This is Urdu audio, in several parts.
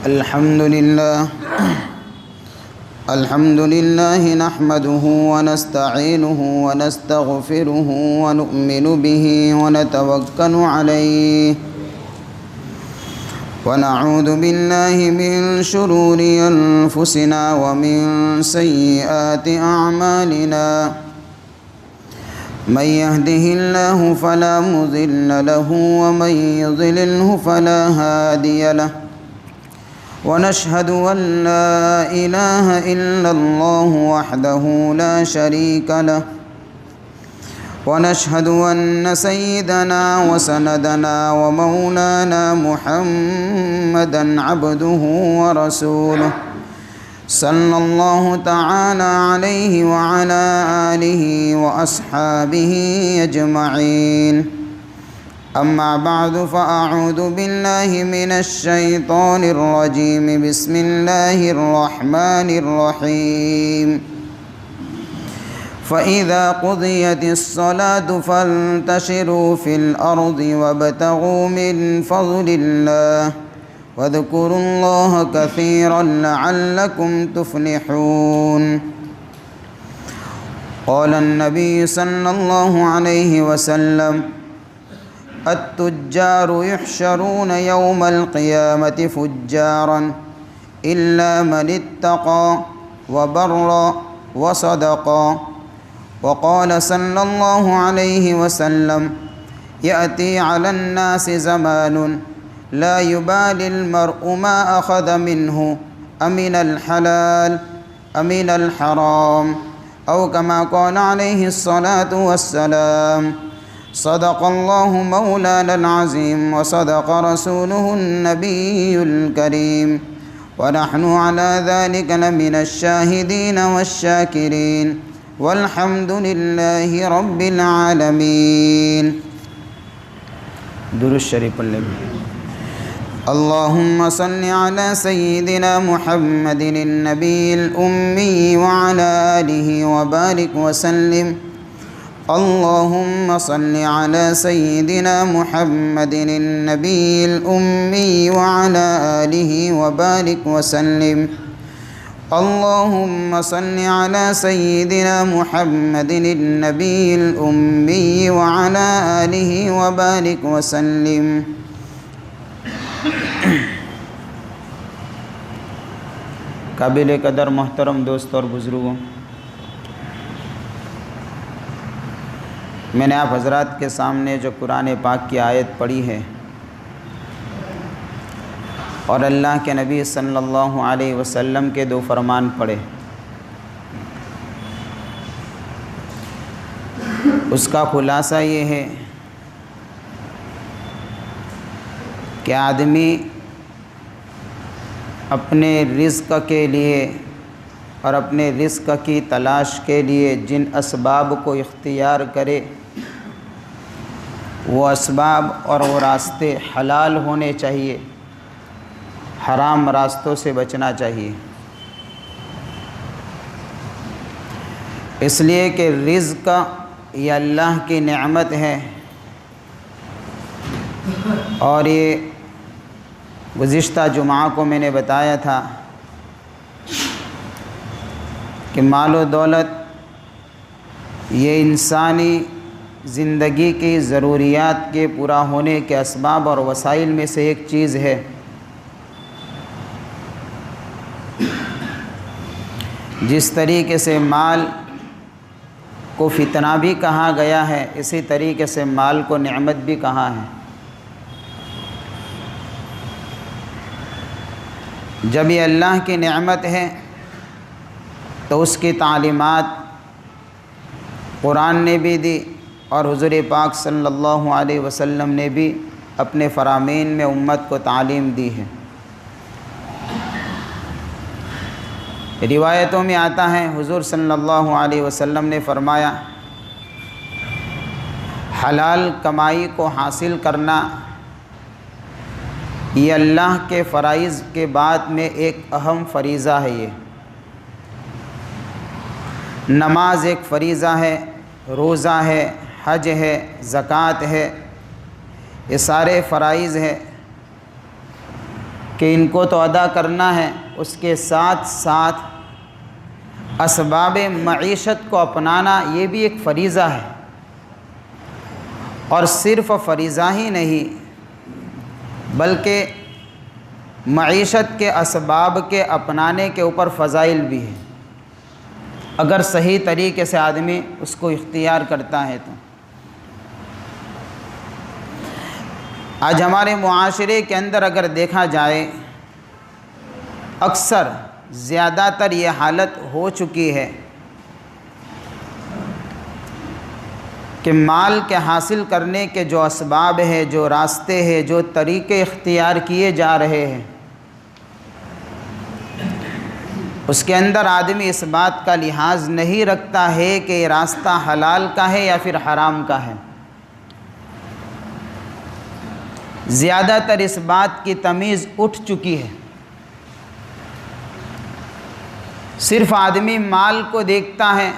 الحمد لله نحمده ونستعينه ونستغفره ونؤمن به ونتوكل عليه ونعوذ بالله من شرور أنفسنا ومن سيئات أعمالنا من يهده الله فلا مضل له ومن يضلله فلا هادي له ونشهد أن لا إله إلا الله وحده لا شريك له ونشهد أن سيدنا وسندنا ومولانا محمدًا عبده ورسوله صلى الله تعالى عليه وعلى آله وأصحابه أجمعين. أما بعد فأعوذ بالله من الشيطان الرجيم. بسم الله الرحمن الرحيم. فإذا قضيت الصلاة فانتشروا في الأرض وابتغوا من فضل الله واذكروا الله كثيرا لعلكم تفلحون. قال النبي صلى الله عليه وسلم: التجار يحشرون يوم القيامة فجارا إلا من اتقى وبر وصدق. وقال صلى الله عليه وسلم: يأتي على الناس زمان لا يبالي المرء ما أخذ منه أمن الحلال أمن الحرام، أو كما قال عليه الصلاة والسلام. صدق الله مولانا العظيم وصدق رسوله النبي الكريم، ونحن على ذلك لمن الشاهدين والشاكرين، والحمد لله رب العالمين. درود شریف پڑھ لیں. اللهم صل على سيدنا محمد النبي الأمي وعلى آله وبارك وسلم. اللهم صل على سيدنا محمد النبي الأمي وعلى آله وبارك وسلم. اللهم صل على سيدنا محمد النبي الأمي وعلى آله وبارك وسلم. قابل قدر محترم دوست اور بزرگوں، میں نے آپ حضرات کے سامنے جو قرآن پاک کی آیت پڑھی ہے اور اللہ کے نبی صلی اللہ علیہ وسلم کے دو فرمان پڑھے، اس کا خلاصہ یہ ہے کہ آدمی اپنے رزق کے لیے اور اپنے رزق کی تلاش کے لیے جن اسباب کو اختیار کرے، وہ اسباب اور وہ راستے حلال ہونے چاہیے، حرام راستوں سے بچنا چاہیے. اس لیے کہ رزق یہ اللہ کی نعمت ہے، اور یہ گزشتہ جمعہ کو میں نے بتایا تھا کہ مال و دولت یہ انسانی زندگی کی ضروریات کے پورا ہونے کے اسباب اور وسائل میں سے ایک چیز ہے. جس طریقے سے مال کو فتنہ بھی کہا گیا ہے، اسی طریقے سے مال کو نعمت بھی کہا ہے. جب یہ اللہ کی نعمت ہے تو اس کی تعلیمات قرآن نے بھی دی اور حضور پاک صلی اللہ علیہ وسلم نے بھی اپنے فرامین میں امت کو تعلیم دی ہے. روایتوں میں آتا ہے حضور صلی اللہ علیہ وسلم نے فرمایا، حلال کمائی کو حاصل کرنا یہ اللہ کے فرائض کے بعد میں ایک اہم فریضہ ہے. یہ نماز ایک فریضہ ہے، روزہ ہے، حج ہے، زکوٰۃ ہے، یہ سارے فرائض ہیں. کہ ان کو تو ادا کرنا ہے، اس کے ساتھ ساتھ اسباب معیشت کو اپنانا یہ بھی ایک فریضہ ہے، اور صرف فریضہ ہی نہیں بلکہ معیشت کے اسباب کے اپنانے کے اوپر فضائل بھی ہے، اگر صحیح طریقے سے آدمی اس کو اختیار کرتا ہے تو۔ آج ہمارے معاشرے کے اندر اگر دیکھا جائے اکثر زیادہ تر یہ حالت ہو چکی ہے کہ مال کے حاصل کرنے کے جو اسباب ہیں، جو راستے ہیں، جو طریقے اختیار کیے جا رہے ہیں، اس کے اندر آدمی اس بات کا لحاظ نہیں رکھتا ہے کہ یہ راستہ حلال کا ہے یا پھر حرام کا ہے۔ زیادہ تر اس بات کی تمیز اٹھ چکی ہے، صرف آدمی مال کو دیکھتا ہے،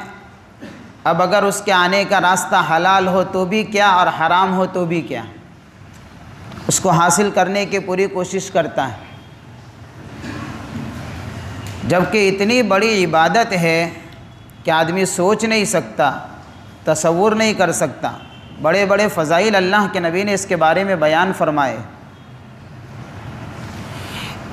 اب اگر اس کے آنے کا راستہ حلال ہو تو بھی کیا اور حرام ہو تو بھی کیا، اس کو حاصل کرنے کی پوری کوشش کرتا ہے۔ جبکہ اتنی بڑی عبادت ہے کہ آدمی سوچ نہیں سکتا، تصور نہیں کر سکتا، بڑے بڑے فضائل اللہ کے نبی نے اس کے بارے میں بیان فرمائے۔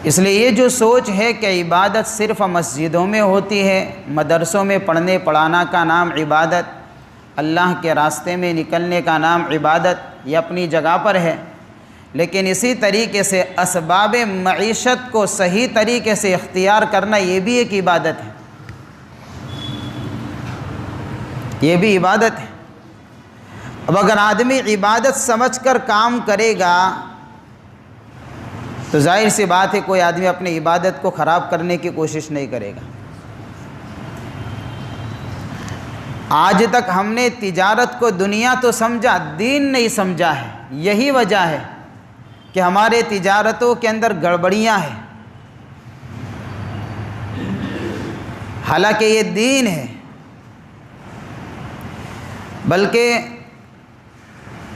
اس لیے یہ جو سوچ ہے کہ عبادت صرف مسجدوں میں ہوتی ہے، مدرسوں میں پڑھنے پڑھانا کا نام عبادت، اللہ کے راستے میں نکلنے کا نام عبادت، یہ اپنی جگہ پر ہے، لیکن اسی طریقے سے اسباب معیشت کو صحیح طریقے سے اختیار کرنا یہ بھی ایک عبادت ہے، یہ بھی عبادت ہے۔ اب اگر آدمی عبادت سمجھ کر کام کرے گا تو ظاہر سی بات ہے کوئی آدمی اپنی عبادت کو خراب کرنے کی کوشش نہیں کرے گا۔ آج تک ہم نے تجارت کو دنیا تو سمجھا، دین نہیں سمجھا ہے، یہی وجہ ہے کہ ہمارے تجارتوں کے اندر گڑبڑیاں ہیں، حالانکہ یہ دین ہے، بلکہ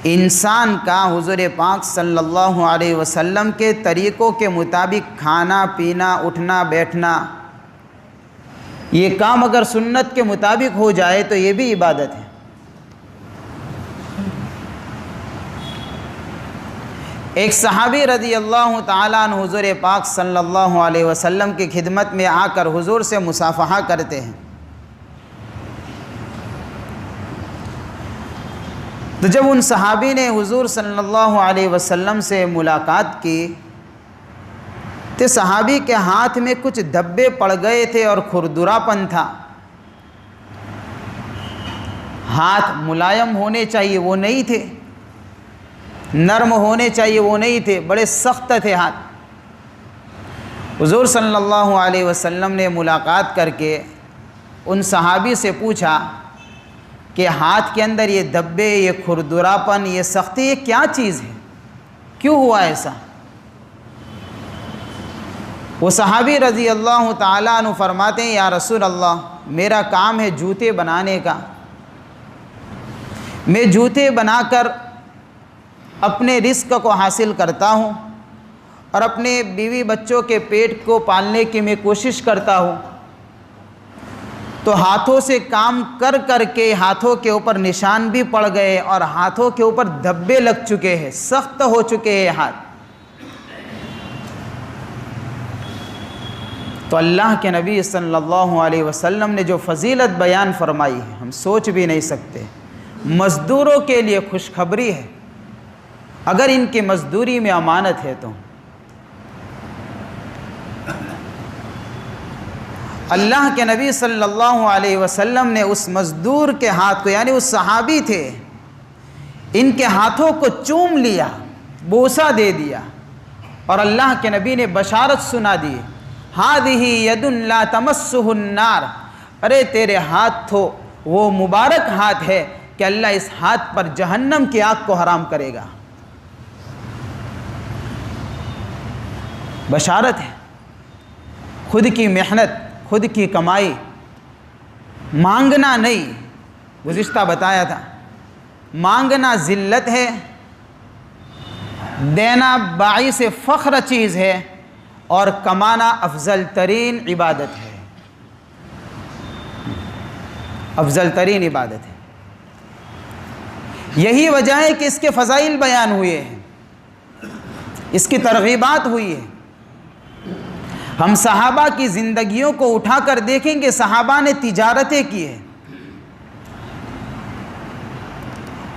انسان کا حضور پاک صلی اللہ علیہ وسلم کے طریقوں کے مطابق کھانا پینا اٹھنا بیٹھنا، یہ کام اگر سنت کے مطابق ہو جائے تو یہ بھی عبادت ہے۔ ایک صحابی رضی اللہ تعالیٰ عنہ حضور پاک صلی اللہ علیہ وسلم کی خدمت میں آ کر حضور سے مصافحہ کرتے ہیں، تو جب ان صحابی نے حضور صلی اللہ علیہ وسلم سے ملاقات کی تو صحابی کے ہاتھ میں کچھ دھبے پڑ گئے تھے اور کھردرا پن تھا، ہاتھ ملائم ہونے چاہیے وہ نہیں تھے، نرم ہونے چاہیے وہ نہیں تھے، بڑے سخت تھے ہاتھ۔ حضور صلی اللہ علیہ وسلم نے ملاقات کر کے ان صحابی سے پوچھا کہ ہاتھ کے اندر یہ دھبے، یہ کھردراپن، یہ سختی، یہ کیا چیز ہے، کیوں ہوا ایسا؟ وہ صحابی رضی اللہ تعالیٰ عنہ فرماتے ہیں یا رسول اللہ، میرا کام ہے جوتے بنانے کا، میں جوتے بنا کر اپنے رزق کو حاصل کرتا ہوں اور اپنے بیوی بچوں کے پیٹ کو پالنے کی میں کوشش کرتا ہوں، تو ہاتھوں سے کام کر کر کے ہاتھوں کے اوپر نشان بھی پڑ گئے اور ہاتھوں کے اوپر دھبے لگ چکے ہیں، سخت ہو چکے ہیں ہاتھ۔ تو اللہ کے نبی صلی اللہ علیہ وسلم نے جو فضیلت بیان فرمائی ہے ہم سوچ بھی نہیں سکتے۔ مزدوروں کے لیے خوشخبری ہے، اگر ان کی مزدوری میں امانت ہے تو اللہ کے نبی صلی اللہ علیہ وسلم نے اس مزدور کے ہاتھ کو، یعنی اس صحابی تھے، ان کے ہاتھوں کو چوم لیا، بوسہ دے دیا، اور اللہ کے نبی نے بشارت سنا دی، ہذہ ید لا تمسہ النار، ارے تیرے ہاتھ تو وہ مبارک ہاتھ ہے کہ اللہ اس ہاتھ پر جہنم کی آگ کو حرام کرے گا۔ بشارت ہے، خود کی محنت، خود کی کمائی، مانگنا نہیں، گزشتہ بتایا تھا مانگنا ذلت ہے، دینا باعث فخر چیز ہے، اور کمانا افضل ترین عبادت ہے، افضل ترین عبادت ہے۔ یہی وجہ ہے کہ اس کے فضائل بیان ہوئے ہیں، اس کی ترغیبات ہوئی ہے۔ ہم صحابہ کی زندگیوں کو اٹھا کر دیکھیں گے، صحابہ نے تجارتیں کی ہیں۔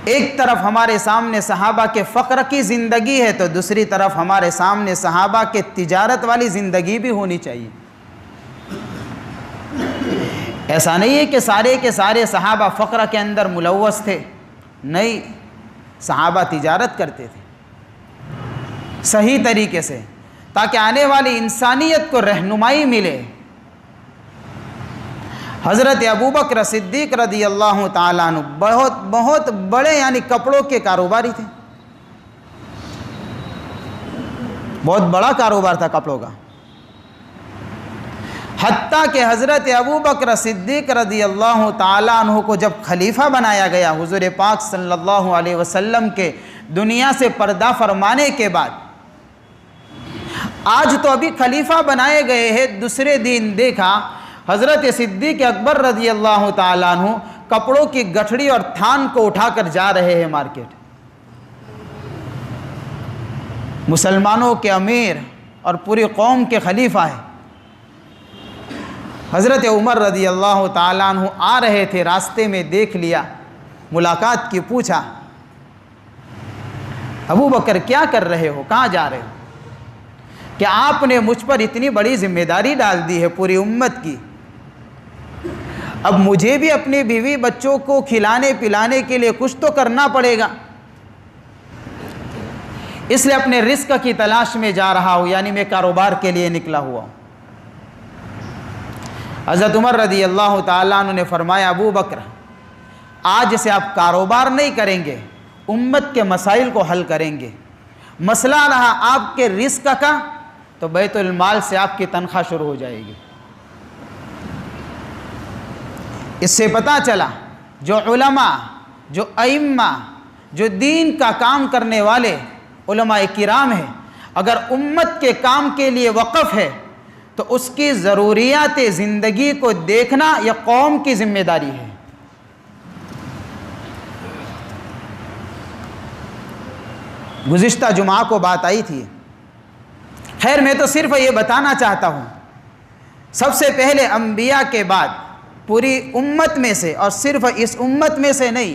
ایک طرف ہمارے سامنے صحابہ کے فقر کی زندگی ہے تو دوسری طرف ہمارے سامنے صحابہ کے تجارت والی زندگی بھی ہونی چاہیے۔ ایسا نہیں ہے کہ سارے کے سارے صحابہ فقر کے اندر ملوث تھے، نہیں، صحابہ تجارت کرتے تھے صحیح طریقے سے، تاکہ آنے والی انسانیت کو رہنمائی ملے۔ حضرت ابوبکر صدیق رضی اللہ تعالیٰ عنہ بہت بڑے یعنی کپڑوں کے کاروباری تھے، بہت بڑا کاروبار تھا کپڑوں کا، حتیٰ کہ حضرت ابوبکر صدیق رضی اللہ تعالیٰ عنہ کو جب خلیفہ بنایا گیا حضور پاک صلی اللہ علیہ وسلم کے دنیا سے پردہ فرمانے کے بعد، آج تو ابھی خلیفہ بنائے گئے ہیں، دوسرے دن دیکھا حضرت صدیق اکبر رضی اللہ تعالیٰ عنہ کپڑوں کی گٹھڑی اور تھان کو اٹھا کر جا رہے ہیں مارکیٹ۔ مسلمانوں کے امیر اور پوری قوم کے خلیفہ ہیں۔ حضرت عمر رضی اللہ تعالیٰ عنہ آ رہے تھے، راستے میں دیکھ لیا، ملاقات کی، پوچھا ابو بکر کیا کر رہے ہو، کہاں جا رہے ہو؟ کہ آپ نے مجھ پر اتنی بڑی ذمہ داری ڈال دی ہے پوری امت کی، اب مجھے بھی اپنی بیوی بچوں کو کھلانے پلانے کے لیے کچھ تو کرنا پڑے گا، اس لیے اپنے رزق کی تلاش میں جا رہا ہوں، یعنی میں کاروبار کے لیے نکلا ہوا ہوں۔ حضرت عمر رضی اللہ تعالیٰ عنہ نے فرمایا ابو بکر آج سے آپ کاروبار نہیں کریں گے، امت کے مسائل کو حل کریں گے۔ مسئلہ رہا آپ کے رزق کا تو بیت المال سے آپ کی تنخواہ شروع ہو جائے گی۔ اس سے پتہ چلا جو علماء، جو ائمہ، جو دین کا کام کرنے والے علماء کرام ہیں، اگر امت کے کام کے لیے وقف ہے تو اس کی ضروریات زندگی کو دیکھنا یہ قوم کی ذمہ داری ہے۔ گزشتہ جمعہ کو بات آئی تھی، خیر میں تو صرف یہ بتانا چاہتا ہوں، سب سے پہلے انبیاء کے بعد پوری امت میں سے، اور صرف اس امت میں سے نہیں،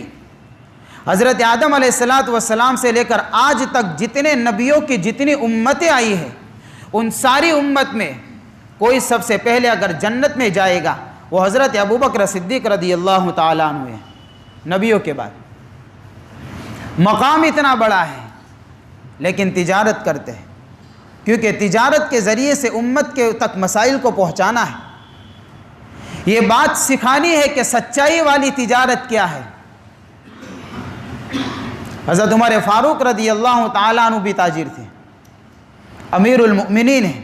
حضرت آدم علیہ السلام سے لے کر آج تک جتنے نبیوں کی جتنی امتیں آئی ہیں، ان ساری امت میں کوئی سب سے پہلے اگر جنت میں جائے گا وہ حضرت ابوبکر صدیق رضی اللہ تعالیٰ عنہ ہے، نبیوں کے بعد۔ مقام اتنا بڑا ہے لیکن تجارت کرتے ہیں، کیونکہ تجارت کے ذریعے سے امت کے تک مسائل کو پہنچانا ہے۔ یہ بات سکھانی ہے کہ سچائی والی تجارت کیا ہے۔ حضرت عمر فاروق رضی اللہ تعالیٰ عنہ بھی تاجر تھے، امیر المؤمنین ہیں،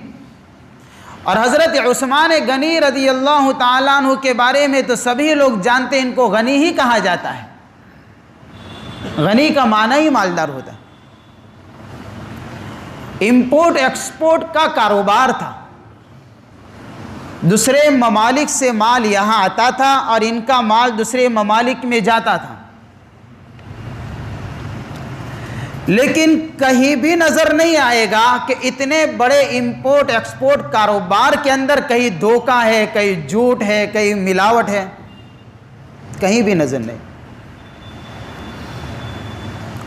اور حضرت عثمان غنی رضی اللہ تعالیٰ عنہ کے بارے میں تو سبھی لوگ جانتے ہیں، ان کو غنی ہی کہا جاتا ہے۔ غنی کا معنی ہی مالدار ہوتا ہے۔ امپورٹ ایکسپورٹ کا کاروبار تھا، دوسرے ممالک سے مال یہاں آتا تھا اور ان کا مال دوسرے ممالک میں جاتا تھا، لیکن کہیں بھی نظر نہیں آئے گا کہ اتنے بڑے امپورٹ ایکسپورٹ کاروبار کے اندر کہیں دھوکہ ہے، کہیں جھوٹ ہے، کہیں ملاوٹ ہے، کہیں بھی نظر نہیں،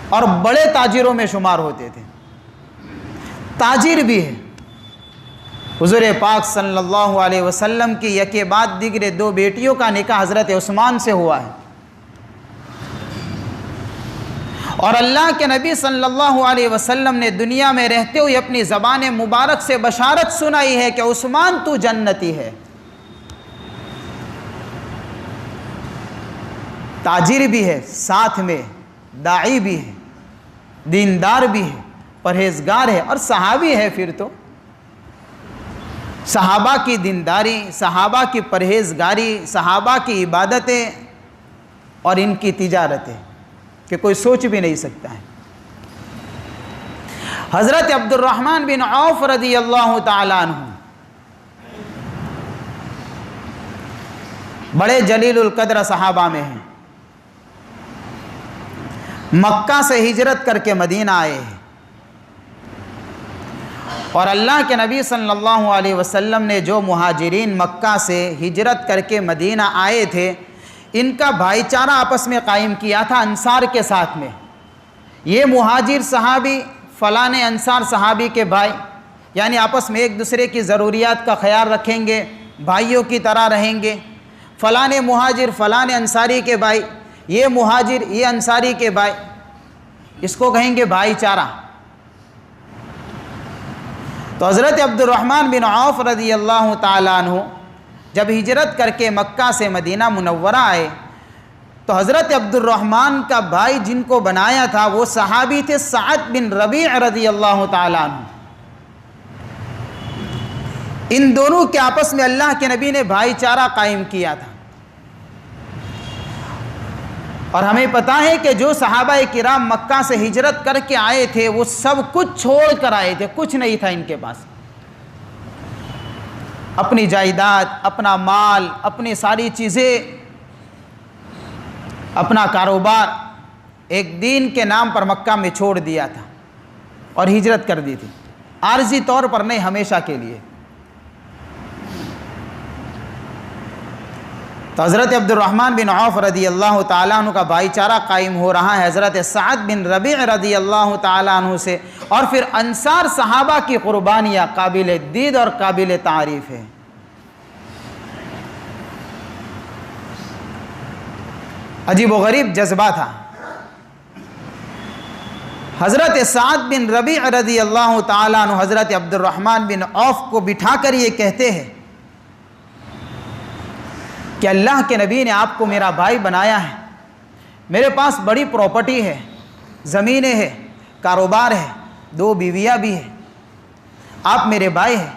اور بڑے تاجروں میں شمار ہوتے تھے۔ تاجر بھی ہے۔ حضور پاک صلی اللہ علیہ وسلم کی یکے بعد دیگرے دو بیٹیوں کا نکاح حضرت عثمان سے ہوا ہے، اور اللہ کے نبی صلی اللہ علیہ وسلم نے دنیا میں رہتے ہوئے اپنی زبان مبارک سے بشارت سنائی ہے کہ عثمان تو جنتی ہے۔ تاجر بھی ہے، ساتھ میں داعی بھی ہے، دیندار بھی ہے، پرہیزگار ہے، اور صحابی ہے۔ پھر تو صحابہ کی دینداری، صحابہ کی پرہیزگاری، صحابہ کی عبادتیں اور ان کی تجارتیں کہ کوئی سوچ بھی نہیں سکتا ہے۔ حضرت عبد الرحمن بن عوف رضی اللہ تعالیٰ عنہ بڑے جلیل القدر صحابہ میں ہیں، مکہ سے ہجرت کر کے مدینہ آئے ہیں، اور اللہ کے نبی صلی اللہ علیہ وسلم نے جو مہاجرین مکہ سے ہجرت کر کے مدینہ آئے تھے، ان کا بھائی چارہ آپس میں قائم کیا تھا انصار کے ساتھ میں۔ یہ مہاجر صحابی فلاں انصار صحابی کے بھائی، یعنی آپس میں ایک دوسرے کی ضروریات کا خیال رکھیں گے، بھائیوں کی طرح رہیں گے۔ فلاں مہاجر فلاں انصاری کے بھائی، یہ مہاجر یہ انصاری کے بھائی، اس کو کہیں گے بھائی چارہ۔ تو حضرت عبد الرحمن بن عوف رضی اللہ تعالیٰ عنہ جب ہجرت کر کے مکہ سے مدینہ منورہ آئے تو حضرت عبد الرحمن کا بھائی جن کو بنایا تھا وہ صحابی تھے سعد بن ربیع رضی اللہ تعالیٰ عنہ۔ ان دونوں کے آپس میں اللہ کے نبی نے بھائی چارہ قائم کیا تھا، اور ہمیں پتہ ہے کہ جو صحابہ کرام مکہ سے ہجرت کر کے آئے تھے وہ سب کچھ چھوڑ کر آئے تھے، کچھ نہیں تھا ان کے پاس، اپنی جائیداد، اپنا مال، اپنی ساری چیزیں، اپنا کاروبار ایک دین کے نام پر مکہ میں چھوڑ دیا تھا اور ہجرت کر دی تھی، عارضی طور پر نہیں، ہمیشہ کے لیے۔ تو حضرت عبد الرحمن بن عوف رضی اللہ تعالیٰ عنہ کا بھائی چارہ قائم ہو رہا ہے حضرت سعد بن ربیع رضی اللہ تعالیٰ عنہ سے، اور پھر انصار صحابہ کی قربانیاں قابل دید اور قابل تعریف ہے۔ عجیب و غریب جذبہ تھا۔ حضرت سعد بن ربیع رضی اللہ تعالیٰ عنہ حضرت عبد الرحمن بن عوف کو بٹھا کر یہ کہتے ہیں کہ اللہ کے نبی نے آپ کو میرا بھائی بنایا ہے، میرے پاس بڑی پراپرٹی ہے، زمینیں ہیں، کاروبار ہے، 2 بیویاں بھی ہیں، آپ میرے بھائی ہیں،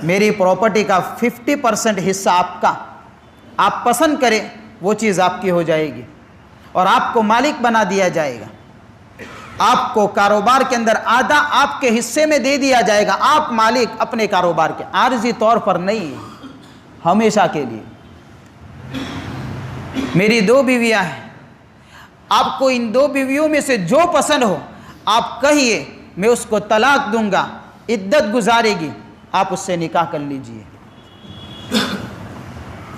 میری پراپرٹی کا 50% حصہ آپ کا، آپ پسند کریں وہ چیز آپ کی ہو جائے گی، اور آپ کو مالک بنا دیا جائے گا، آپ کو کاروبار کے اندر آدھا آپ کے حصے میں دے دیا جائے گا، آپ مالک اپنے کاروبار کے، عارضی طور پر نہیں، ہمیشہ کے لیے۔ میری 2 بیویاں ہیں، آپ کو ان 2 بیویوں میں سے جو پسند ہو آپ کہیے، میں اس کو طلاق دوں گا، عدت گزارے گی، آپ اس سے نکاح کر لیجئے۔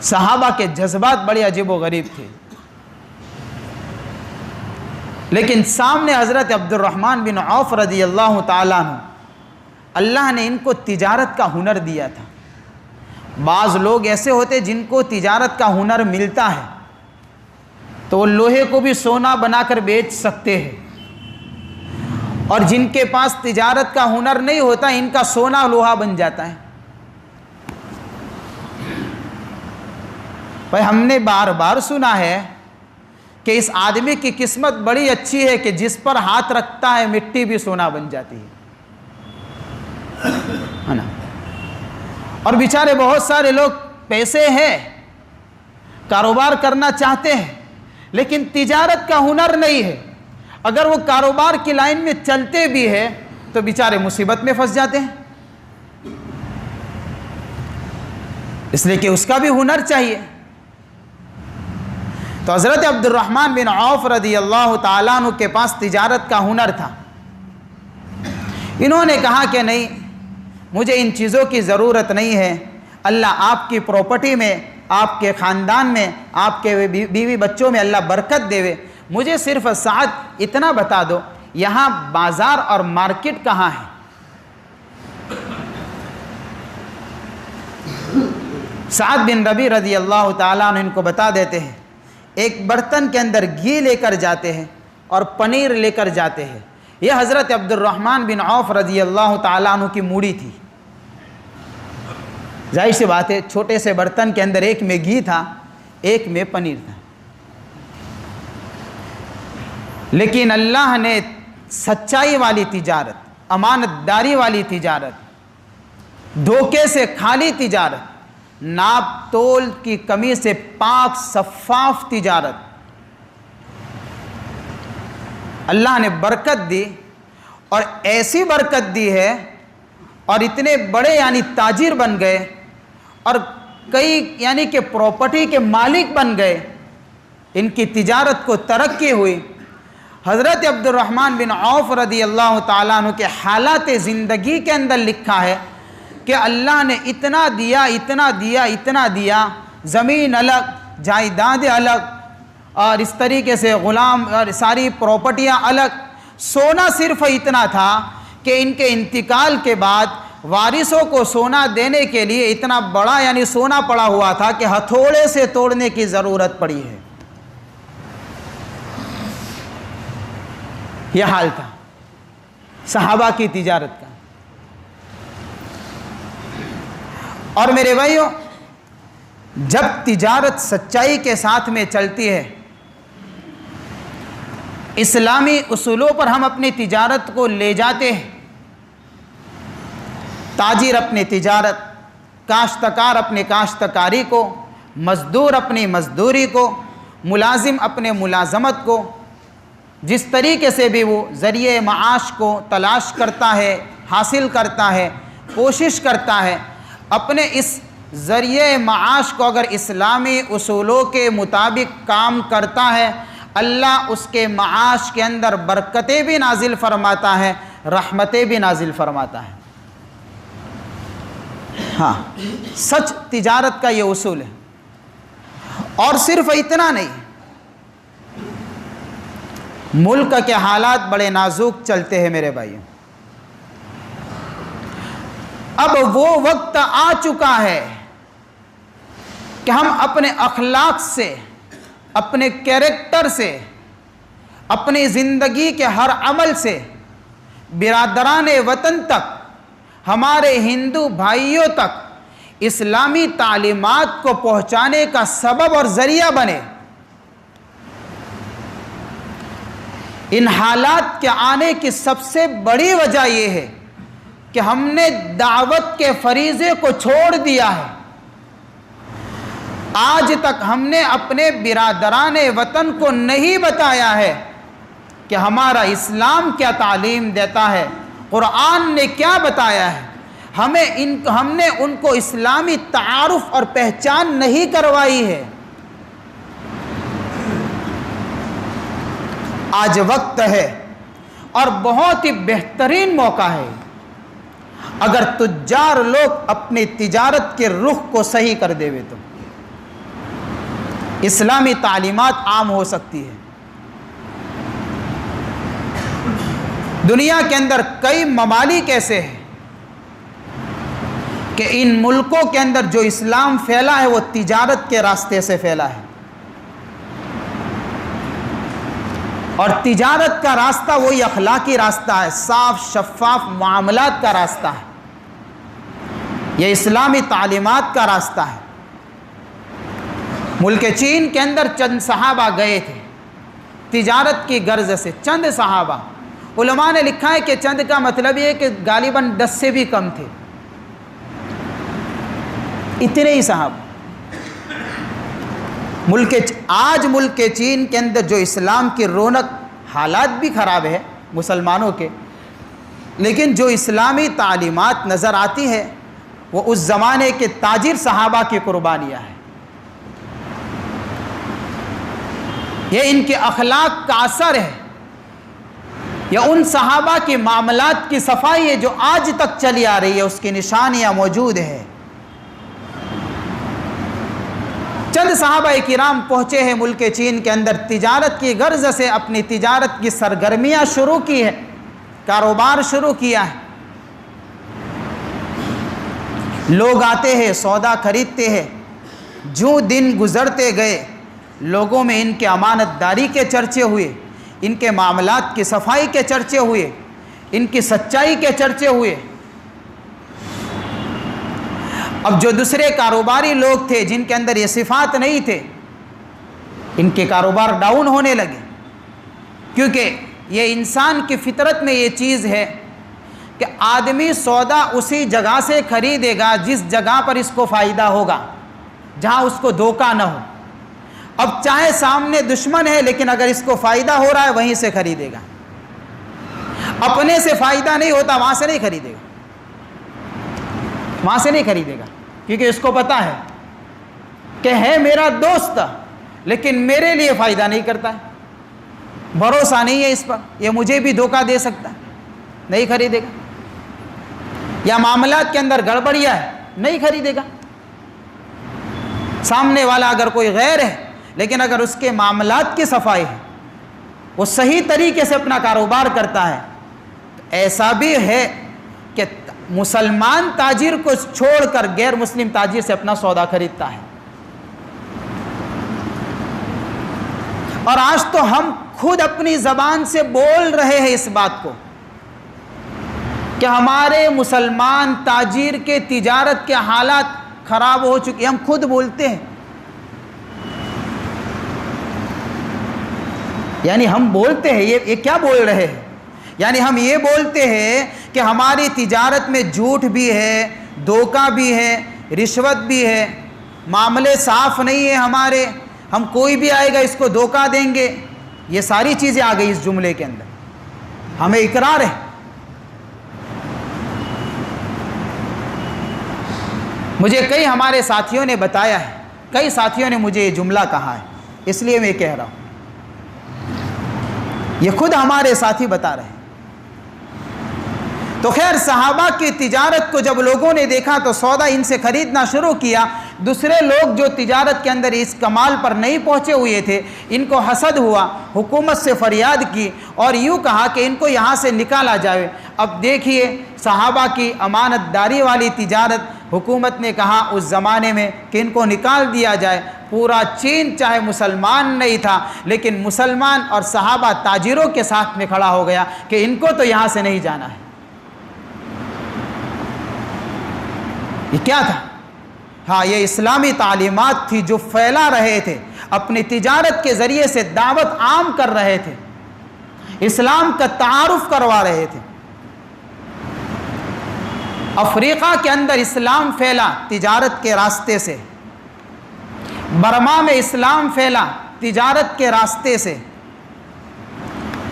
صحابہ کے جذبات بڑے عجیب و غریب تھے، لیکن سامنے حضرت عبد الرحمن بن عوف رضی اللہ تعالیٰ عنہ، اللہ نے ان کو تجارت کا ہنر دیا تھا۔ بعض لوگ ایسے ہوتے جن کو تجارت کا ہنر ملتا ہے تو وہ لوہے کو بھی سونا بنا کر بیچ سکتے ہیں، اور جن کے پاس تجارت کا ہنر نہیں ہوتا ان کا سونا لوہا بن جاتا ہے۔ بھائی ہم نے بار بار سنا ہے کہ اس آدمی کی قسمت بڑی اچھی ہے کہ جس پر ہاتھ رکھتا ہے مٹی بھی سونا بن جاتی ہے نا؟ اور بیچارے بہت سارے لوگ پیسے ہیں، کاروبار کرنا چاہتے ہیں، لیکن تجارت کا ہنر نہیں ہے، اگر وہ کاروبار کی لائن میں چلتے بھی ہیں تو بیچارے مصیبت میں پھنس جاتے ہیں، اس لیے کہ اس کا بھی ہنر چاہیے۔ تو حضرت عبد الرحمن بن عوف رضی اللہ تعالیٰ عنہ کے پاس تجارت کا ہنر تھا۔ انہوں نے کہا کہ نہیں، مجھے ان چیزوں کی ضرورت نہیں ہے، اللہ آپ کی پراپرٹی میں، آپ کے خاندان میں، آپ کے بیوی بچوں میں اللہ برکت دے، مجھے صرف سعد اتنا بتا دو یہاں بازار اور مارکیٹ کہاں ہے۔ سعد بن ربیع رضی اللہ تعالیٰ عنہ ان کو بتا دیتے ہیں، ایک برتن کے اندر گھی لے کر جاتے ہیں اور پنیر لے کر جاتے ہیں۔ یہ حضرت عبد الرحمن بن عوف رضی اللہ تعالیٰ عنہ کی موڑی تھی۔ ظاہر سی بات ہے، چھوٹے سے برتن کے اندر ایک میں گھی تھا، ایک میں پنیر تھا، لیکن اللہ نے سچائی والی تجارت، امانت داری والی تجارت، دھوکے سے خالی تجارت، ناپ تول کی کمی سے پاک شفاف تجارت اللہ نے برکت دی، اور ایسی برکت دی ہے اور اتنے بڑے یعنی تاجر بن گئے اور کئی یعنی کہ پراپرٹی کے مالک بن گئے، ان کی تجارت کو ترقی ہوئی۔ حضرت عبد الرحمن بن عوف رضی اللہ تعالیٰ عنہ کے حالات زندگی کے اندر لکھا ہے کہ اللہ نے اتنا دیا اتنا دیا اتنا دیا، زمین الگ، جائیداد الگ، اور اس طریقے سے غلام اور ساری پراپرٹیاں الگ، سونا صرف اتنا تھا کہ ان کے انتقال کے بعد وارثوں کو سونا دینے کے لیے اتنا بڑا یعنی سونا پڑا ہوا تھا کہ ہتھوڑے سے توڑنے کی ضرورت پڑی ہے۔ یہ حال تھا صحابہ کی تجارت کا۔ اور میرے بھائیوں، جب تجارت سچائی کے ساتھ میں چلتی ہے، اسلامی اصولوں پر ہم اپنی تجارت کو لے جاتے ہیں، تاجر اپنی تجارت، کاشتکار اپنی کاشتکاری کو، مزدور اپنی مزدوری کو، ملازم اپنے ملازمت کو، جس طریقے سے بھی وہ ذریعہ معاش کو تلاش کرتا ہے، حاصل کرتا ہے، کوشش کرتا ہے، اپنے اس ذریعہ معاش کو اگر اسلامی اصولوں کے مطابق کام کرتا ہے، اللہ اس کے معاش کے اندر برکتیں بھی نازل فرماتا ہے، رحمتیں بھی نازل فرماتا ہے۔ ہاں، سچ تجارت کا یہ اصول ہے۔ اور صرف اتنا نہیں، ملک کے حالات بڑے نازک چلتے ہیں میرے بھائیوں۔ اب وہ وقت آ چکا ہے کہ ہم اپنے اخلاق سے، اپنے کیریکٹر سے، اپنی زندگی کے ہر عمل سے برادران وطن تک، ہمارے ہندو بھائیوں تک اسلامی تعلیمات کو پہنچانے کا سبب اور ذریعہ بنے۔ ان حالات کے آنے کی سب سے بڑی وجہ یہ ہے کہ ہم نے دعوت کے فریضے کو چھوڑ دیا ہے۔ آج تک ہم نے اپنے برادران وطن کو نہیں بتایا ہے کہ ہمارا اسلام کیا تعلیم دیتا ہے، قرآن نے کیا بتایا ہے۔ ہم نے ان کو اسلامی تعارف اور پہچان نہیں کروائی ہے۔ آج وقت ہے اور بہت ہی بہترین موقع ہے، اگر تجار لوگ اپنی تجارت کے رخ کو صحیح کر دے تو اسلامی تعلیمات عام ہو سکتی ہے۔ دنیا کے اندر کئی ممالک ایسے ہیں کہ ان ملکوں کے اندر جو اسلام پھیلا ہے وہ تجارت کے راستے سے پھیلا ہے، اور تجارت کا راستہ وہی اخلاقی راستہ ہے، صاف شفاف معاملات کا راستہ ہے، یہ اسلامی تعلیمات کا راستہ ہے۔ ملک چین کے اندر چند صحابہ گئے تھے تجارت کی غرض سے، چند صحابہ، علماء نے لکھا ہے کہ چند کا مطلب یہ کہ غالباً 10 سے بھی کم تھے، اتنے ہی صحابہ۔ آج ملک چین کے اندر جو اسلام کی رونق، حالات بھی خراب ہے مسلمانوں کے، لیکن جو اسلامی تعلیمات نظر آتی ہے وہ اس زمانے کے تاجر صحابہ کی قربانیاں ہیں۔ یہ ان کے اخلاق کا اثر ہے، یا ان صحابہ کے معاملات کی صفائی ہے جو آج تک چلی آ رہی ہے، اس کی نشانیاں موجود ہیں۔ چند صحابہ کرام پہنچے ہیں ملک چین کے اندر، تجارت کی غرض سے اپنی تجارت کی سرگرمیاں شروع کی ہے، کاروبار شروع کیا ہے۔ لوگ آتے ہیں، سودا خریدتے ہیں، جو دن گزرتے گئے لوگوں میں ان کے امانت داری کے چرچے ہوئے، ان کے معاملات کی صفائی کے چرچے ہوئے، ان کی سچائی کے چرچے ہوئے۔ اب جو دوسرے کاروباری لوگ تھے جن کے اندر یہ صفات نہیں تھے، ان کے کاروبار ڈاؤن ہونے لگے، کیونکہ یہ انسان کی فطرت میں یہ چیز ہے کہ آدمی سودا اسی جگہ سے خریدے گا جس جگہ پر اس کو فائدہ ہوگا، جہاں اس کو دھوکہ نہ ہو۔ اب چاہے سامنے دشمن ہے لیکن اگر اس کو فائدہ ہو رہا ہے وہیں سے خریدے گا۔ اپنے سے فائدہ نہیں ہوتا وہاں سے نہیں خریدے گا، وہاں سے نہیں خریدے گا، کیونکہ اس کو پتا ہے کہ ہے میرا دوست لیکن میرے لیے فائدہ نہیں کرتا ہے، بھروسہ نہیں ہے اس پر، یہ مجھے بھی دھوکہ دے سکتا ہے، نہیں خریدے گا۔ یا معاملات کے اندر گڑبڑیاں ہے، نہیں خریدے گا۔ سامنے والا اگر کوئی غیر ہے لیکن اگر اس کے معاملات کی صفائی ہے، وہ صحیح طریقے سے اپنا کاروبار کرتا ہے، تو ایسا بھی ہے کہ مسلمان تاجر کو چھوڑ کر غیر مسلم تاجر سے اپنا سودا خریدتا ہے۔ اور آج تو ہم خود اپنی زبان سے بول رہے ہیں اس بات کو کہ ہمارے مسلمان تاجر کے تجارت کے حالات خراب ہو چکے، ہم خود بولتے ہیں، یعنی ہم بولتے ہیں، یہ کیا بول رہے ہیں؟ یعنی ہم یہ بولتے ہیں کہ ہماری تجارت میں جھوٹ بھی ہے، دھوکہ بھی ہے، رشوت بھی ہے، معاملے صاف نہیں ہے ہمارے، ہم کوئی بھی آئے گا اس کو دھوکہ دیں گے، یہ ساری چیزیں آ گئی اس جملے کے اندر، ہمیں اقرار ہے۔ مجھے کئی ہمارے ساتھیوں نے بتایا ہے، کئی ساتھیوں نے مجھے یہ جملہ کہا ہے، اس لیے میں کہہ رہا ہوں، یہ خود ہمارے ساتھی بتا رہے ہیں۔ تو خیر، صحابہ کی تجارت کو جب لوگوں نے دیکھا تو سودا ان سے خریدنا شروع کیا۔ دوسرے لوگ جو تجارت کے اندر اس کمال پر نہیں پہنچے ہوئے تھے، ان کو حسد ہوا، حکومت سے فریاد کی اور یوں کہا کہ ان کو یہاں سے نکالا جائے۔ اب دیکھیے صحابہ کی امانت داری والی تجارت، حکومت نے کہا اس زمانے میں کہ ان کو نکال دیا جائے۔ پورا چین چاہے مسلمان نہیں تھا لیکن مسلمان اور صحابہ تاجروں کے ساتھ میں کھڑا ہو گیا کہ ان کو تو یہاں سے نہیں جانا ہے۔ یہ کیا تھا؟ ہاں، یہ اسلامی تعلیمات تھی جو پھیلا رہے تھے، اپنی تجارت کے ذریعے سے دعوت عام کر رہے تھے، اسلام کا تعارف کروا رہے تھے۔ افریقہ کے اندر اسلام پھیلا تجارت کے راستے سے، برما میں اسلام پھیلا تجارت کے راستے سے،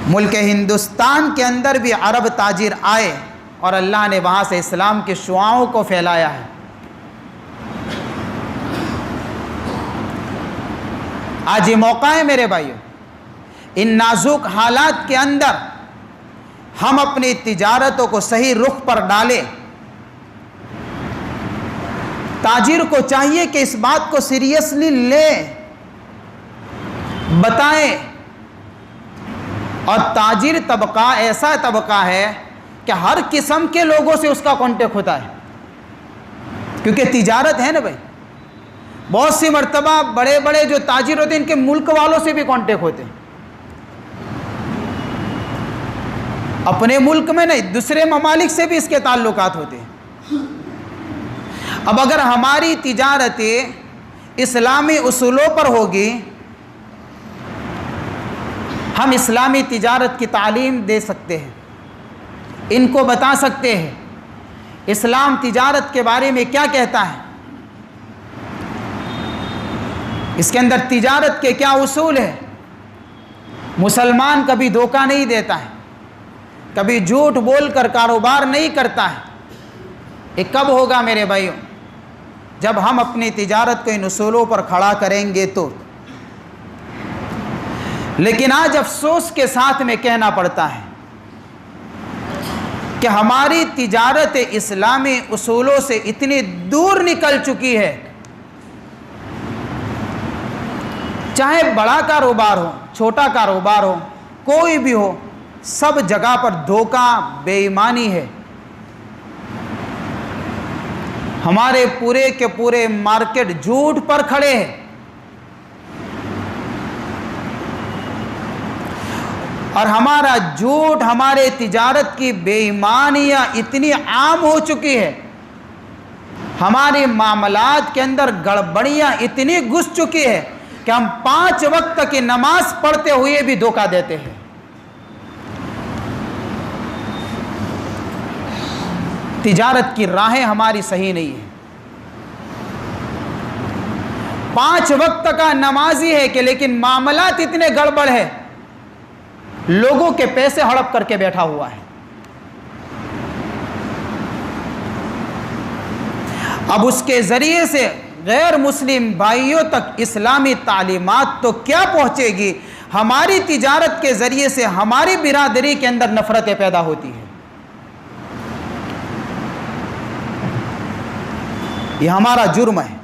ملک ہندوستان کے اندر بھی عرب تاجر آئے اور اللہ نے وہاں سے اسلام کے شعاعوں کو پھیلایا ہے۔ آج یہ موقع ہے میرے بھائیو، ان نازک حالات کے اندر ہم اپنی تجارتوں کو صحیح رخ پر ڈالیں۔ تاجر کو چاہیے کہ اس بات کو سیریسلی لیں، بتائیں۔ اور تاجر طبقہ ایسا طبقہ ہے کہ ہر قسم کے لوگوں سے اس کا کانٹیکٹ ہوتا ہے، کیونکہ تجارت ہے نا بھائی۔ بہت سی مرتبہ بڑے بڑے جو تاجر ہوتے ہیں ان کے ملک والوں سے بھی کانٹیکٹ ہوتے ہیں، اپنے ملک میں نہیں، دوسرے ممالک سے بھی اس کے تعلقات ہوتے ہیں۔ اب اگر ہماری تجارت اسلامی اصولوں پر ہوگی، ہم اسلامی تجارت کی تعلیم دے سکتے ہیں، ان کو بتا سکتے ہیں اسلام تجارت کے بارے میں کیا کہتا ہے، اس کے اندر تجارت کے کیا اصول ہیں۔ مسلمان کبھی دھوکہ نہیں دیتا ہے، کبھی جھوٹ بول کر کاروبار نہیں کرتا ہے۔ یہ کب ہوگا میرے بھائیوں؟ جب ہم اپنی تجارت کو ان اصولوں پر کھڑا کریں گے تو۔ لیکن آج افسوس کے ساتھ میں کہنا پڑتا ہے کہ ہماری تجارت اسلامی اصولوں سے اتنی دور نکل چکی ہے، چاہے بڑا کاروبار ہو، چھوٹا کاروبار ہو، کوئی بھی ہو، سب جگہ پر دھوکہ، بے ایمانی ہے۔ ہمارے پورے کے پورے مارکیٹ جھوٹ پر کھڑے ہیں، اور ہمارا جھوٹ، ہمارے تجارت کی بے ایمانیاں اتنی عام ہو چکی ہے، ہمارے معاملات کے اندر گڑبڑیاں اتنی گھس چکی ہے کہ ہم 5 وقت کی نماز پڑھتے ہوئے بھی دھوکہ دیتے ہیں۔ تجارت کی راہیں ہماری صحیح نہیں ہے۔ 5 وقت کا نمازی ہے کہ لیکن معاملات اتنے گڑبڑ ہے، لوگوں کے پیسے ہڑپ کر کے بیٹھا ہوا ہے۔ اب اس کے ذریعے سے غیر مسلم بھائیوں تک اسلامی تعلیمات تو کیا پہنچے گی، ہماری تجارت کے ذریعے سے ہماری برادری کے اندر نفرتیں پیدا ہوتی ہیں۔ یہ ہمارا جرم ہے۔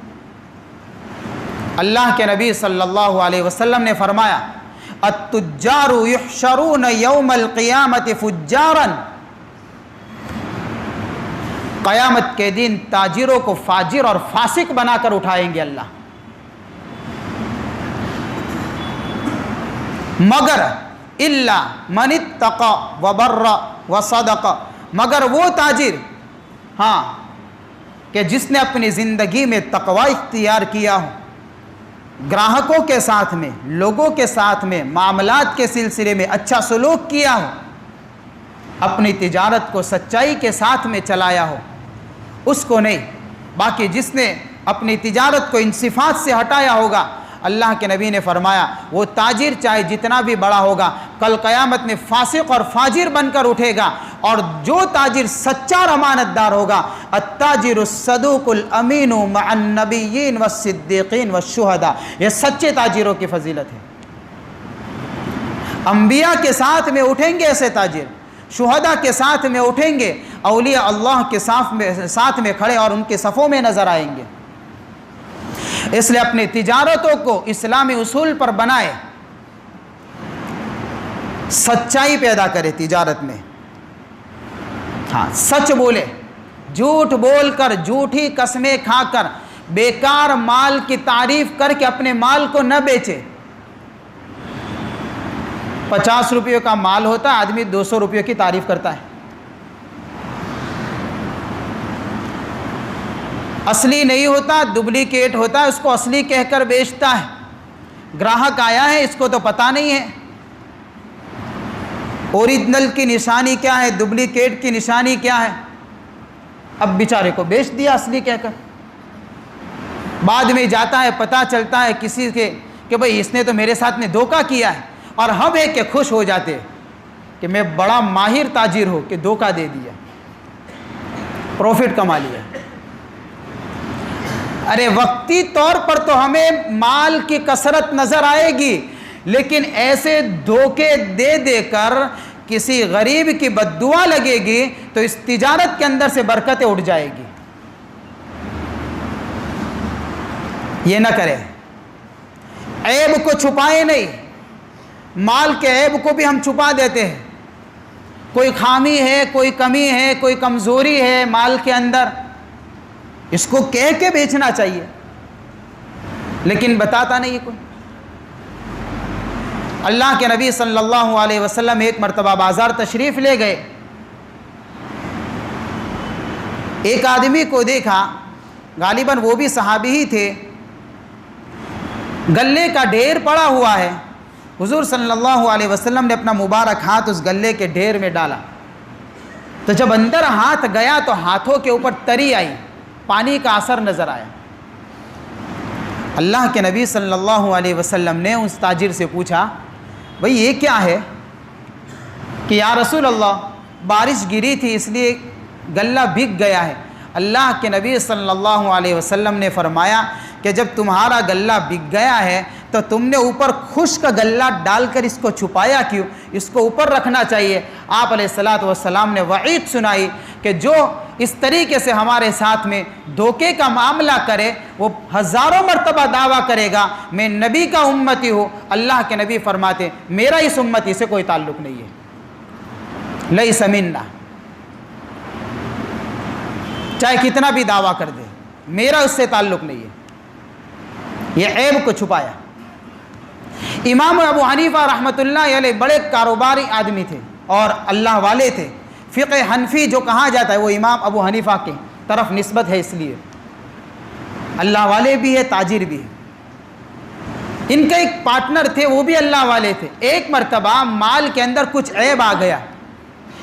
اللہ کے نبی صلی اللہ علیہ وسلم نے فرمایا التجار یحشرون یوم القیامت فجارا، قیامت کے دن تاجروں کو فاجر اور فاسق بنا کر اٹھائیں گے اللہ، مگر الا من اتقى وبر وصدق، مگر وہ تاجر ہاں کہ جس نے اپنی زندگی میں تقوی اختیار کیا ہو، گراہکوں کے ساتھ میں، لوگوں کے ساتھ میں، معاملات کے سلسلے میں اچھا سلوک کیا ہو، اپنی تجارت کو سچائی کے ساتھ میں چلایا ہو، اس کو نہیں۔ باقی جس نے اپنی تجارت کو ان صفات سے ہٹایا ہوگا، اللہ کے نبی نے فرمایا وہ تاجر چاہے جتنا بھی بڑا ہوگا، کل قیامت میں فاسق اور فاجر بن کر اٹھے گا۔ اور جو تاجر سچا اور امانت دار ہوگا، التاجر الصدوق الامین مع النبیین والصدیقین والشہداء، یہ سچے تاجروں کی فضیلت ہے۔ انبیاء کے ساتھ میں اٹھیں گے ایسے تاجر، شہداء کے ساتھ میں اٹھیں گے، اولیاء اللہ کے ساتھ میں کھڑے اور ان کے صفوں میں نظر آئیں گے۔ اس لیے اپنی تجارتوں کو اسلامی اصول پر بنائے، سچائی پیدا کرے تجارت میں، ہاں سچ بولے، جھوٹ بول کر، جھوٹی قسمیں کھا کر، بیکار مال کی تعریف کر کے اپنے مال کو نہ بیچے۔ 50 روپیوں کا مال ہوتا ہے، آدمی 200 روپیوں کی تعریف کرتا ہے۔ اصلی نہیں ہوتا، ڈپلیکیٹ ہوتا ہے، اس کو اصلی کہہ کر بیچتا ہے۔ گراہک آیا ہے، اس کو تو پتہ نہیں ہے اوریجنل کی نشانی کیا ہے، ڈپلیکیٹ کی نشانی کیا ہے، اب بیچارے کو بیچ دیا اصلی کہہ کر۔ بعد میں جاتا ہے، پتہ چلتا ہے کسی کے کہ بھئی اس نے تو میرے ساتھ میں دھوکہ کیا ہے، اور ہم ایک کہ خوش ہو جاتے کہ میں بڑا ماہر تاجر ہوں کہ دھوکہ دے دیا، پروفٹ کما لیا۔ ارے وقتی طور پر تو ہمیں مال کی کثرت نظر آئے گی، لیکن ایسے دھوکے دے دے کر کسی غریب کی بددعا لگے گی تو اس تجارت کے اندر سے برکتیں اٹھ جائے گی۔ یہ نہ کرے، عیب کو چھپائے نہیں، مال کے عیب کو بھی ہم چھپا دیتے ہیں۔ کوئی خامی ہے، کوئی کمی ہے، کوئی کمزوری ہے مال کے اندر، اس کو کہہ کے بیچنا چاہیے، لیکن بتاتا نہیں کوئی۔ اللہ کے نبی صلی اللہ علیہ وسلم ایک مرتبہ بازار تشریف لے گئے، ایک آدمی کو دیکھا، غالباً وہ بھی صحابی ہی تھے، گلے کا ڈھیر پڑا ہوا ہے۔ حضور صلی اللہ علیہ وسلم نے اپنا مبارک ہاتھ اس گلے کے ڈھیر میں ڈالا، تو جب اندر ہاتھ گیا تو ہاتھوں کے اوپر تری آئی، پانی کا اثر نظر آیا۔ اللہ کے نبی صلی اللہ علیہ وسلم نے اس تاجر سے پوچھا بھئی یہ کیا ہے؟ کہ یا رسول اللہ بارش گری تھی اس لیے گلہ بھیگ گیا ہے۔ اللہ کے نبی صلی اللہ علیہ وسلم نے فرمایا کہ جب تمہارا گلہ بھیگ گیا ہے تو تم نے اوپر خشک گلہ ڈال کر اس کو چھپایا کیوں؟ اس کو اوپر رکھنا چاہیے۔ آپ علیہ الصلاۃ والسلام نے وعید سنائی کہ جو اس طریقے سے ہمارے ساتھ میں دھوکے کا معاملہ کرے وہ ہزاروں مرتبہ دعویٰ کرے گا میں نبی کا امتی ہوں۔ اللہ کے نبی فرماتے میرا اس امتی سے کوئی تعلق نہیں ہے، لیس منا، چاہے کتنا بھی دعویٰ کر دے، میرا اس سے تعلق نہیں ہے۔ یہ عیب کو چھپایا۔ امام ابو حنیفہ رحمۃ اللہ علیہ بڑے کاروباری آدمی تھے اور اللہ والے تھے۔ فقہ حنفی جو کہا جاتا ہے وہ امام ابو حنیفہ کے طرف نسبت ہے، اس لیے اللہ والے بھی ہے، تاجر بھی ہے۔ ان کا ایک پارٹنر تھے، وہ بھی اللہ والے تھے۔ ایک مرتبہ مال کے اندر کچھ عیب آ گیا،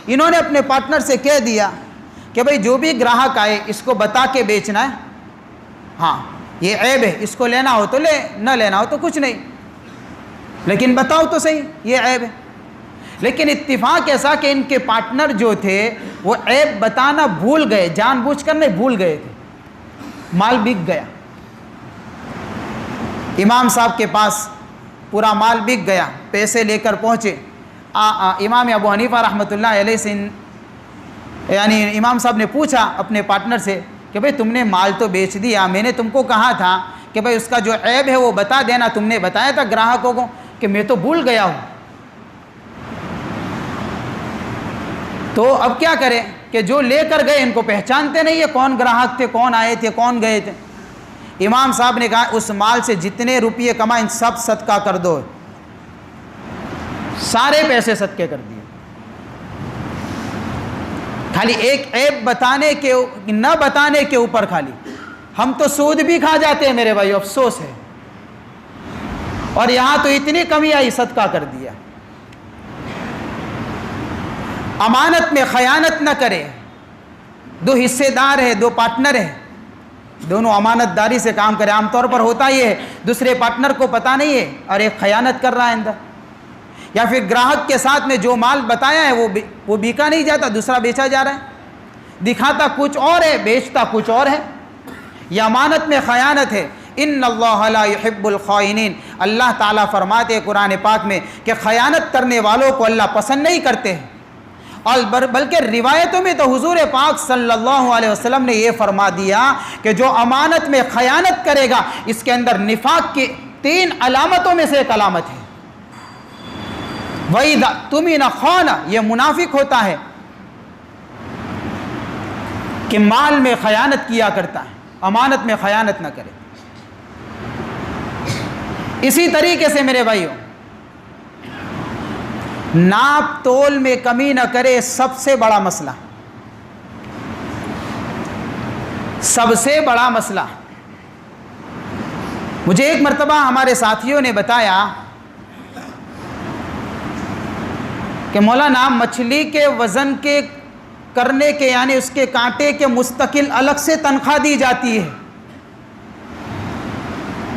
انہوں نے اپنے پارٹنر سے کہہ دیا کہ بھئی جو بھی گراہک آئے اس کو بتا کے بیچنا ہے، ہاں یہ عیب ہے، اس کو لینا ہو تو لے، نہ لینا ہو تو کچھ نہیں، لیکن بتاؤ تو صحیح یہ عیب ہے۔ لیکن اتفاق ایسا کہ ان کے پارٹنر جو تھے وہ عیب بتانا بھول گئے، جان بوجھ کر نہیں، بھول گئے تھے۔ مال بک گیا، امام صاحب کے پاس پورا مال بک گیا، پیسے لے کر پہنچے، امام ابو حنیفہ رحمۃ اللہ علیہ سے یعنی امام صاحب نے پوچھا اپنے پارٹنر سے کہ بھئی تم نے مال تو بیچ دیا، میں نے تم کو کہا تھا کہ بھئی اس کا جو عیب ہے وہ بتا دینا، تم نے بتایا تھا گراہکوں کو کہ میں تو بھول گیا ہوں، تو اب کیا کریں کہ جو لے کر گئے ان کو پہچانتے نہیں ہے کون گراہک تھے، کون آئے تھے، کون گئے تھے۔ امام صاحب نے کہا اس مال سے جتنے روپیے کمائیں سب صدقہ کر دو، سارے پیسے صدقے کر دیے، خالی ایک عیب بتانے کے نہ بتانے کے اوپر خالی ہم تو سود بھی کھا جاتے ہیں میرے بھائی، افسوس ہے، اور یہاں تو اتنی کمی آئی صدقہ کر دیا۔ امانت میں خیانت نہ کرے، دو حصے دار ہے، دو پارٹنر ہے، دونوں امانت داری سے کام کرے۔ عام طور پر ہوتا یہ ہے دوسرے پارٹنر کو پتہ نہیں ہے اور ایک خیانت کر رہا ہے اندر، یا پھر گراہک کے ساتھ میں جو مال بتایا ہے وہ بیکا نہیں جاتا، دوسرا بیچا جا رہا ہے، دکھاتا کچھ اور ہے بیچتا کچھ اور ہے، یہ امانت میں خیانت ہے۔ ان اللہ لا يحب الخائنین، اللہ تعالیٰ فرماتے ہیں قرآن پاک میں کہ خیانت کرنے والوں کو اللہ پسند نہیں کرتے ہیں، اور بلکہ روایتوں میں تو حضور پاک صلی اللہ علیہ وسلم نے یہ فرما دیا کہ جو امانت میں خیانت کرے گا اس کے اندر نفاق کی 3 علامتوں میں سے ایک علامت ہے۔ وَإِذَا اؤْتُمِنَ خَانَ، یہ منافق ہوتا ہے کہ مال میں خیانت کیا کرتا ہے، امانت میں خیانت نہ کرے۔ اسی طریقے سے میرے بھائیوں ناپ تول میں کمی نہ کرے، سب سے بڑا مسئلہ، سب سے بڑا مسئلہ۔ مجھے ایک مرتبہ ہمارے ساتھیوں نے بتایا کہ مولانا مچھلی کے وزن کے کرنے کے یعنی اس کے کانٹے کے مستقل الگ سے تنخواہ دی جاتی ہے۔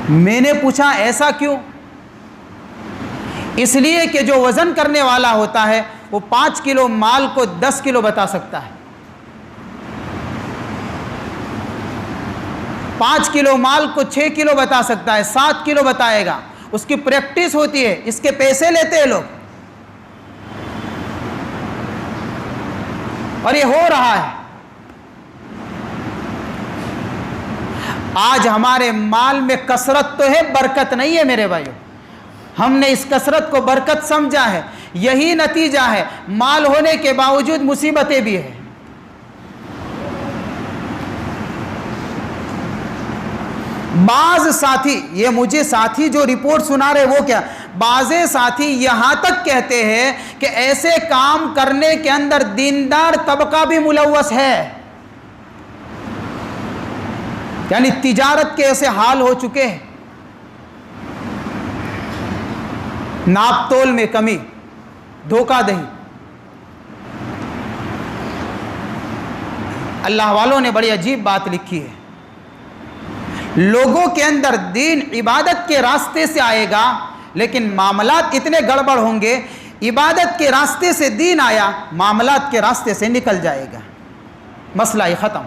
میں نے پوچھا ایسا کیوں؟ اس لیے کہ جو وزن کرنے والا ہوتا ہے وہ 5 کلو مال کو 10 کلو بتا سکتا ہے، 5 کلو مال کو 6 کلو بتا سکتا ہے، 7 کلو بتائے گا، اس کی پریکٹس ہوتی ہے، اس کے پیسے لیتے ہیں لوگ، اور یہ ہو رہا ہے۔ آج ہمارے مال میں کثرت تو ہے، برکت نہیں ہے میرے بھائیو، ہم نے اس کثرت کو برکت سمجھا ہے، یہی نتیجہ ہے، مال ہونے کے باوجود مصیبتیں بھی ہیں۔ بعض ساتھی، یہ مجھے ساتھی جو رپورٹ سنا رہے وہ کیا، بعض ساتھی یہاں تک کہتے ہیں کہ ایسے کام کرنے کے اندر دیندار طبقہ بھی ملوث ہے، یعنی تجارت کے ایسے حال ہو چکے ہیں، ناپ تول میں کمی، دھوکہ دہی۔ اللہ والوں نے بڑی عجیب بات لکھی ہے، لوگوں کے اندر دین عبادت کے راستے سے آئے گا لیکن معاملات اتنے گڑبڑ ہوں گے، عبادت کے راستے سے دین آیا، معاملات کے راستے سے نکل جائے گا، مسئلہ ہی ختم۔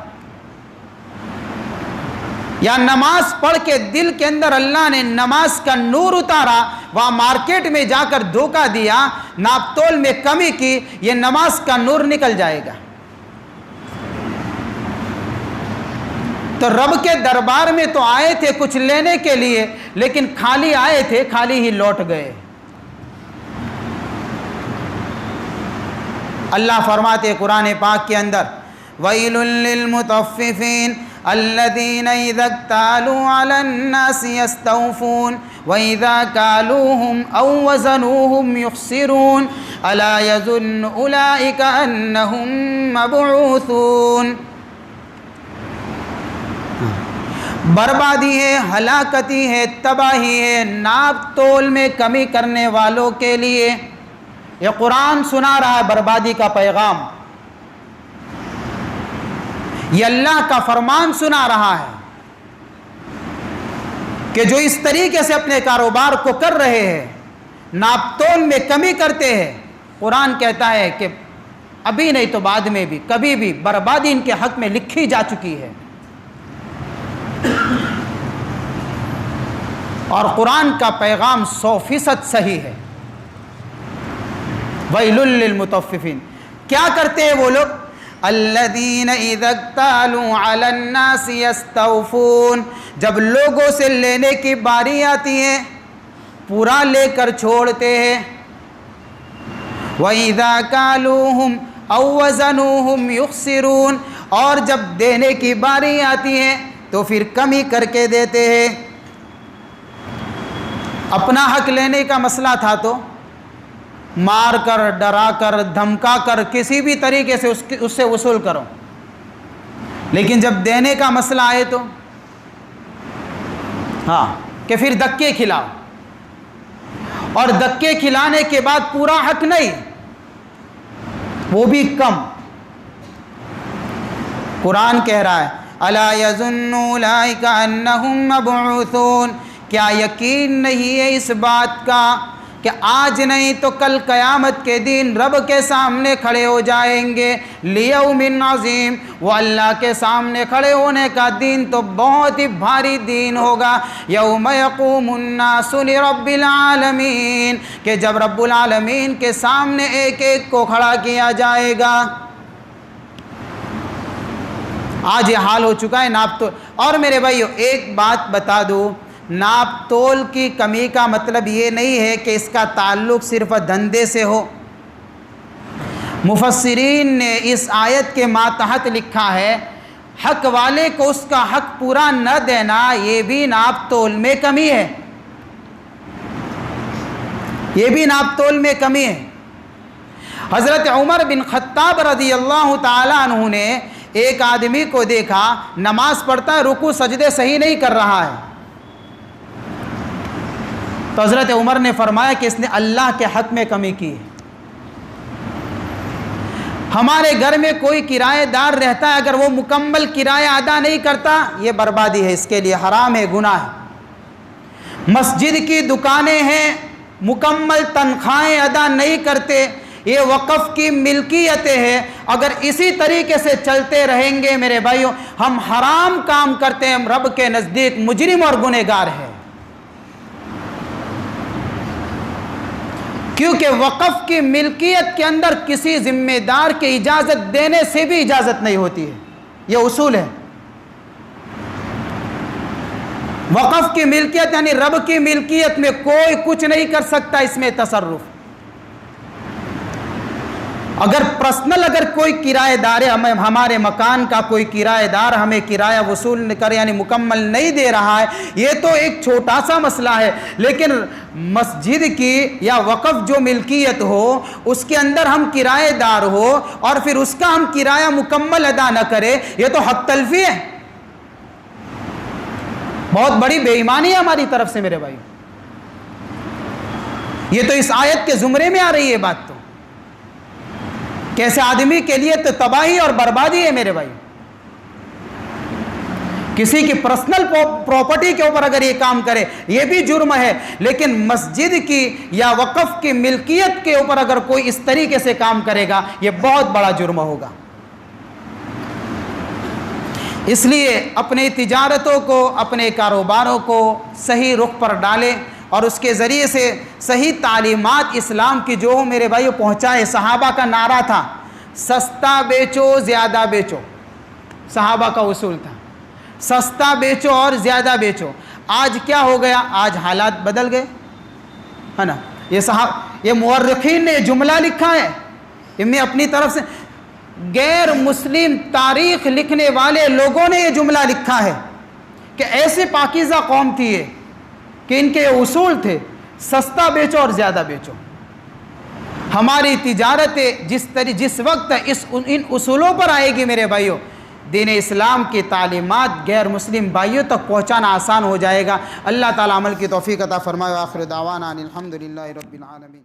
یا نماز پڑھ کے دل کے اندر اللہ نے نماز کا نور اتارا، وہاں مارکیٹ میں جا کر دھوکہ دیا، ناپ تول میں کمی کی، یہ نماز کا نور نکل جائے گا۔ تو رب کے دربار میں تو آئے تھے کچھ لینے کے لیے، لیکن خالی آئے تھے، خالی ہی لوٹ گئے۔ اللہ فرماتے قرآن پاک کے اندر وَيْلٌ لِّلْمُطَفِّفِينَ الَّذِينَ إِذَا اكْتَالُوا عَلَى النَّاسِ يَسْتَوْفُونَ وَإِذَا كَالُوهُمْ أَوْ وَزَنُوهُمْ يُخْسِرُونَ أَلَا يَظُنُّ أُولَٰئِكَ أَنَّهُمْ مَبْعُوثُونَ۔ بربادی ہے، ہلاکتی ہے، تباہی ہے ناپ تول میں کمی کرنے والوں کے لیے۔ یہ قرآن سنا رہا ہے بربادی کا پیغام، یہ اللہ کا فرمان سنا رہا ہے کہ جو اس طریقے سے اپنے کاروبار کو کر رہے ہیں، ناپ تول میں کمی کرتے ہیں، قرآن کہتا ہے کہ ابھی نہیں تو بعد میں بھی کبھی بھی بربادی ان کے حق میں لکھی جا چکی ہے۔ اور قرآن کا پیغام 100% صحیح ہے۔ ویل للمطففین، کیا کرتے ہیں وہ لوگ؟ الذین اذا اکتالوا علی الناس یستوفون، جب لوگوں سے لینے کی باری آتی ہے پورا لے کر چھوڑتے ہیں۔ وَإِذَا كَالُوهُمْ أَوْ وَزَنُوهُمْ يُخْسِرُونَ، اور جب دینے کی باری آتی ہے تو پھر کمی کر کے دیتے ہیں۔ اپنا حق لینے کا مسئلہ تھا تو مار کر، ڈرا کر، دھمکا کر، کسی بھی طریقے سے اس سے وصول کرو، لیکن جب دینے کا مسئلہ آئے تو ہاں کہ پھر دھکے کھلاؤ، اور دھکے کھلانے کے بعد پورا حق نہیں، وہ بھی کم۔ قرآن کہہ رہا ہے الا یظن اولئک انہم مبعوثون، کیا یقین نہیں ہے اس بات کا کہ آج نہیں تو کل قیامت کے دن رب کے سامنے کھڑے ہو جائیں گے۔ لیوم عظیم، وہ اللہ کے سامنے کھڑے ہونے کا دن تو بہت ہی بھاری دن ہوگا۔ یوم یقوم الناس لرب العالمین، کہ جب رب العالمین کے سامنے ایک ایک کو کھڑا کیا جائے گا۔ آج یہ حال ہو چکا ہے ناپ تو۔ اور میرے بھائیو ایک بات بتا دوں، ناپ تول کی کمی کا مطلب یہ نہیں ہے کہ اس کا تعلق صرف دھندے سے ہو۔ مفسرین نے اس آیت کے ماتحت لکھا ہے حق والے کو اس کا حق پورا نہ دینا یہ بھی ناپ تول میں کمی ہے، یہ بھی ناپ تول میں کمی ہے۔ حضرت عمر بن خطاب رضی اللہ تعالی عنہ نے ایک آدمی کو دیکھا نماز پڑھتا ہے، رکوع سجدے صحیح نہیں کر رہا ہے، تو حضرت عمر نے فرمایا کہ اس نے اللہ کے حق میں کمی کی ہے۔ ہمارے گھر میں کوئی کرایہ دار رہتا ہے، اگر وہ مکمل کرایہ ادا نہیں کرتا یہ بربادی ہے، اس کے لیے حرام ہے، گناہ ہے۔ مسجد کی دکانیں ہیں، مکمل تنخواہیں ادا نہیں کرتے، یہ وقف کی ملکیتیں ہیں، اگر اسی طریقے سے چلتے رہیں گے میرے بھائیوں ہم حرام کام کرتے ہیں، رب کے نزدیک مجرم اور گنہگار ہیں۔ کیونکہ وقف کی ملکیت کے اندر کسی ذمہ دار کی اجازت دینے سے بھی اجازت نہیں ہوتی ہے، یہ اصول ہے۔ وقف کی ملکیت یعنی رب کی ملکیت میں کوئی کچھ نہیں کر سکتا اس میں تصرف۔ اگر پرسنل اگر کوئی کرایہ دار ہے، ہمارے مکان کا کوئی کرایہ دار ہمیں کرایہ وصول کر یعنی مکمل نہیں دے رہا ہے، یہ تو ایک چھوٹا سا مسئلہ ہے، لیکن مسجد کی یا وقف جو ملکیت ہو اس کے اندر ہم کرایہ دار ہو اور پھر اس کا ہم کرایہ مکمل ادا نہ کرے، یہ تو حق تلفی ہے، بہت بڑی بے ایمانی ہے ہماری طرف سے میرے بھائی۔ یہ تو اس آیت کے زمرے میں آ رہی ہے بات، تو کیسے آدمی کے لیے تو تباہی اور بربادی ہے میرے بھائی۔ کسی کی پرسنل پراپرٹی کے اوپر اگر یہ کام کرے یہ بھی جرم ہے، لیکن مسجد کی یا وقف کی ملکیت کے اوپر اگر کوئی اس طریقے سے کام کرے گا یہ بہت بڑا جرم ہوگا۔ اس لیے اپنی تجارتوں کو، اپنے کاروباروں کو صحیح رخ پر ڈالیں اور اس کے ذریعے سے صحیح تعلیمات اسلام کی جو میرے بھائیو پہنچائے۔ صحابہ کا نعرہ تھا سستا بیچو زیادہ بیچو، صحابہ کا اصول تھا سستا بیچو اور زیادہ بیچو۔ آج کیا ہو گیا؟ آج حالات بدل گئے ہے نا۔ یہ مورخین نے جملہ لکھا ہے، میں اپنی طرف سے، غیر مسلم تاریخ لکھنے والے لوگوں نے یہ جملہ لکھا ہے کہ ایسے پاکیزہ قوم تھی یہ کہ ان کے اصول تھے سستا بیچو اور زیادہ بیچو۔ ہماری تجارتیں جس وقت ان اصولوں پر آئے گی میرے بھائیوں، دین اسلام کی تعلیمات غیر مسلم بھائیوں تک پہنچانا آسان ہو جائے گا۔ اللہ تعالیٰ عمل کی توفیق عطا فرمائے۔ آخر دعوانا الحمدللہ رب العالمین۔